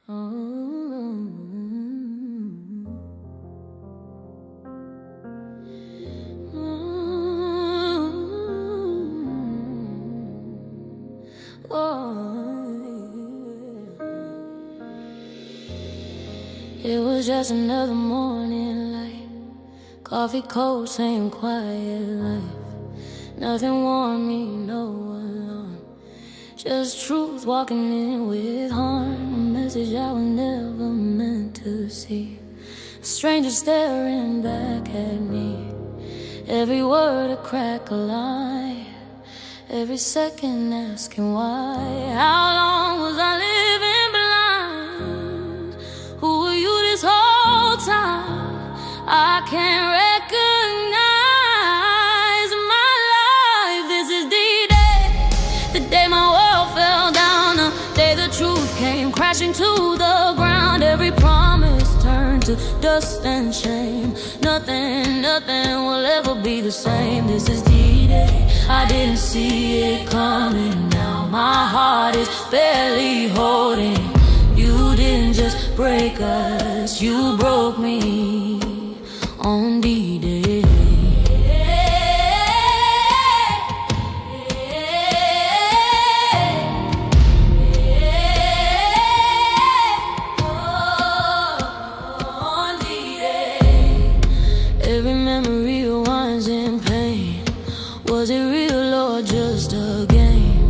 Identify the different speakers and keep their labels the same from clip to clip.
Speaker 1: Oh, it was just another morning light, coffee cold, same quiet life. Nothing warned me, no alarm, just truth walking in with harm. A message I was never meant to see, a stranger staring back at me. Every word a crack, a lie, every second asking why. How long was I living blind? Who were you this whole time? I can't recognize my life. This is the day my world fell down, the day the truth came crashing to the ground. Every promise turned to dust and shame. Nothing will ever be the same. This is the day I didn't see it coming. Now my heart is barely holding. You didn't just break us, you broke me on D-Day. Every memory rewinds in pain. Was it real or just a game?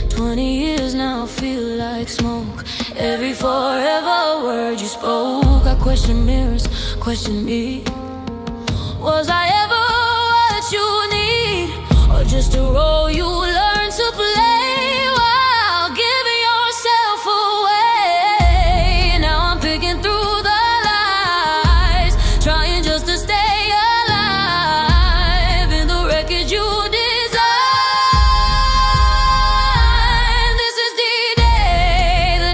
Speaker 1: 20 years now feel like smoke. Every forever word you spoke. I question mirrors, question me. Was I ever what you need, or just a role you learn to play while giving yourself away? Now I'm picking through the lies, trying just to stay alive in the wreckage you design. This is the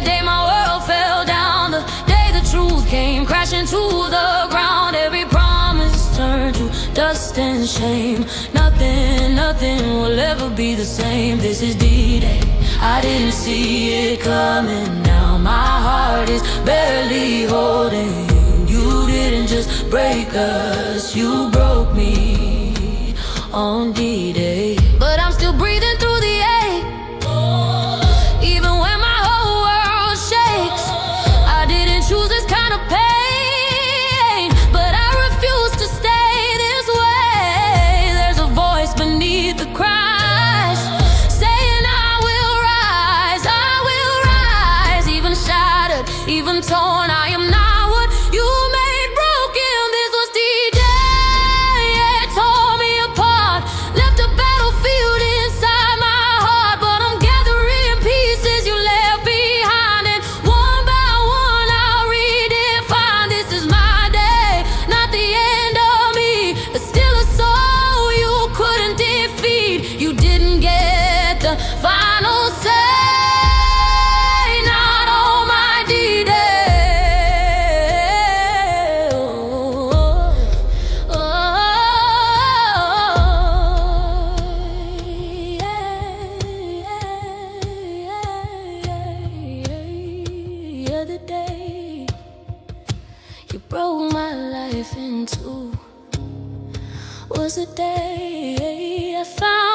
Speaker 1: day my world fell down, the day the truth came crashing to the ground. Every promise turned to dust and shame. Nothing will ever be the same. This is D-Day, I didn't see it coming. Now my heart is barely holding. You didn't just break us, you broke me on D-Day. But I'm still breathing through the ache, even when my whole world shakes. I didn't choose this kind of pain, but I refuse to stay this way. There's a voice beneath the crash, saying I will rise, even shattered, even torn. I am not what you made broken. This was the day it tore me apart, left a battlefield inside my heart. But I'm gathering pieces you left behind, and one by one I'll redefine. This is my day, not the end of me, but still a soul you couldn't defeat. You didn't get the final say, not on my D-Day. Yeah, the day you broke my life in two was the day I found